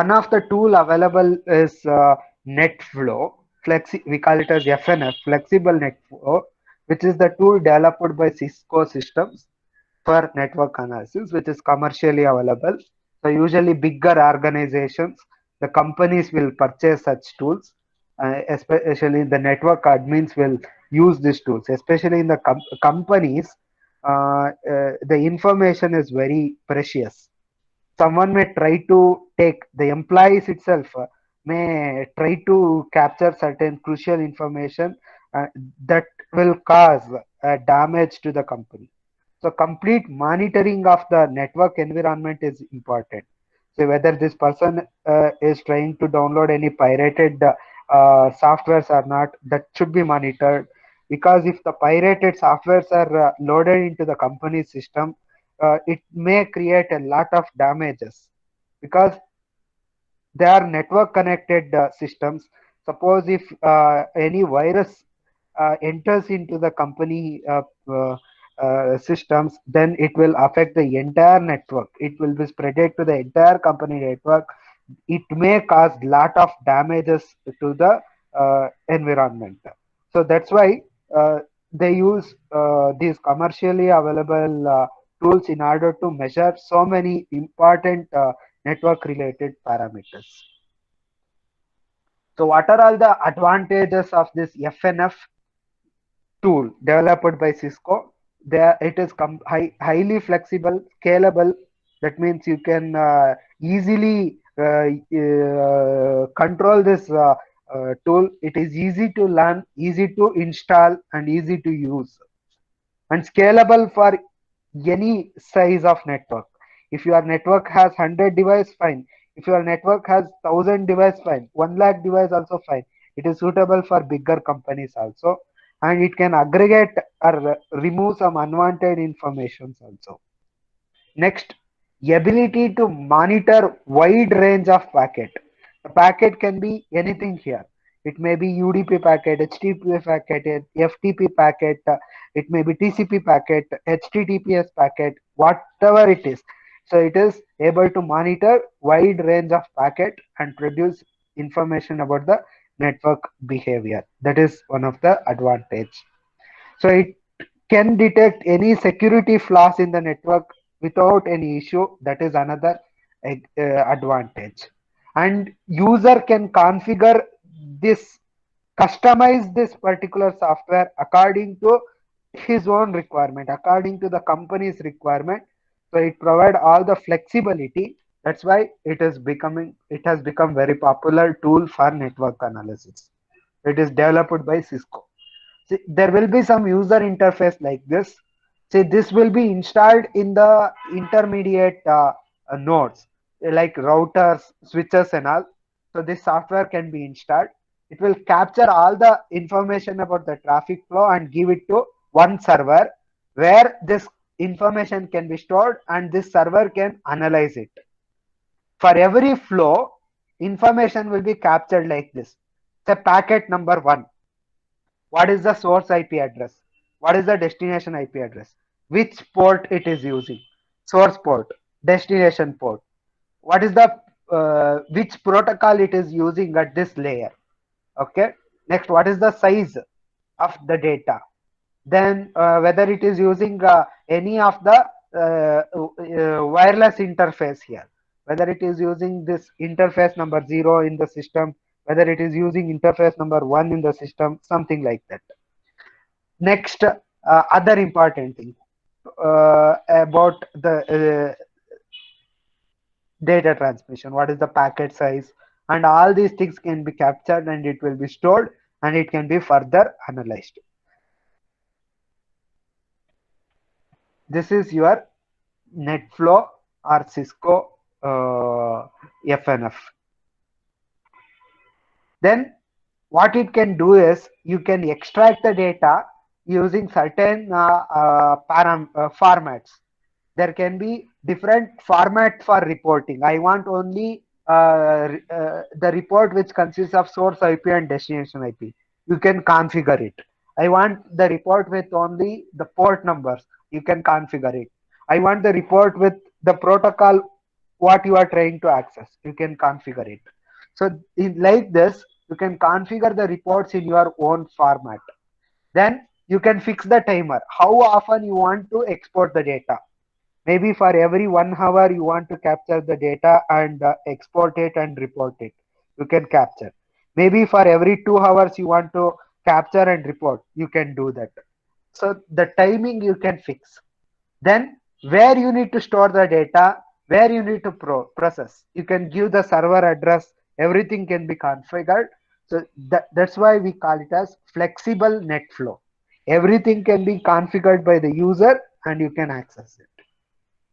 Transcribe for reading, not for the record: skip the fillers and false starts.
One of the tool available is NetFlow. We call it as FNF, Flexible NetFlow, which is the tool developed by Cisco Systems for network analysis, which is commercially available. So usually bigger organizations, the companies will purchase such tools, especially the network admins will use these tools, especially in the companies. The information is very precious. Someone may try to take the employees itself may try to capture certain crucial information uh, that will cause damage to the company. So complete monitoring of the network environment is important. So whether this person is trying to download any pirated softwares or not, that should be monitored, because if the pirated softwares are loaded into the company system, it may create a lot of damages, because they are network connected systems. Suppose if any virus enters into the company systems, then it will affect the entire network. It will be spreaded to the entire company network. It may cause lot of damages to the environment. So that's why uh, they use these commercially available tools in order to measure so many important network related parameters. So what are all the advantages of this FNF tool developed by Cisco? It is highly flexible, scalable. That means you can easily control this tool. It is easy to learn, easy to install, and easy to use, and scalable for any size of network. If your network has 100 device, fine. If your network has 1000 device, fine. 1 lakh device also fine. It is suitable for bigger companies also, and it can aggregate or remove some unwanted informations also. Next, ability to monitor wide range of packet. The packet can be anything here. It may be UDP packet, HTTP packet, FTP packet, it may be TCP packet, HTTPS packet, whatever it is. So it is able to monitor wide range of packet and produce information about the network behavior. That is one of the advantage. So it can detect any security flaws in the network without any issue. That is another advantage. And user can configure this, customize this particular software according to his own requirement, according to the company's requirement. So it provide all the flexibility. That's why it has become very popular tool for network analysis. It is developed by Cisco. See, there will be some user interface like this. See, this will be installed in the intermediate nodes, like routers, switches, and all. So this software can be installed. It will capture all the information about the traffic flow and give it to one server, where this information can be stored, and this server can analyze it. For every flow, information will be captured like this. The packet number one, what is the source IP address, what is the destination IP address, which port it is using, source port, destination port, what is the which protocol it is using at this layer. Okay, next, what is the size of the data, then whether it is using any of the wireless interface here, whether it is using this interface number 0 in the system, whether it is using interface number 1 in the system, something like that. Next, other important thing about the data transmission. What is the packet size? And all these things can be captured, and it will be stored, and it can be further analyzed. This is your NetFlow or Cisco FNF. Then what it can do is you can extract the data using certain formats. There can be different format for reporting. I want only the report which consists of source IP and destination IP. You can configure it. I want the report with only the port numbers. You can configure it. I want the report with the protocol what you are trying to access. You can configure it. So like this, you can configure the reports in your own format. Then you can fix the timer. How often you want to export the data? Maybe for every 1 hour you want to capture the data and export it and report it. You can capture. Maybe for every 2 hours you want to capture and report. You can do that. So the timing you can fix. Then where you need to store the data, where you need to process, you can give the server address. Everything can be configured. So that's why we call it as flexible net flow. Everything can be configured by the user and you can access it.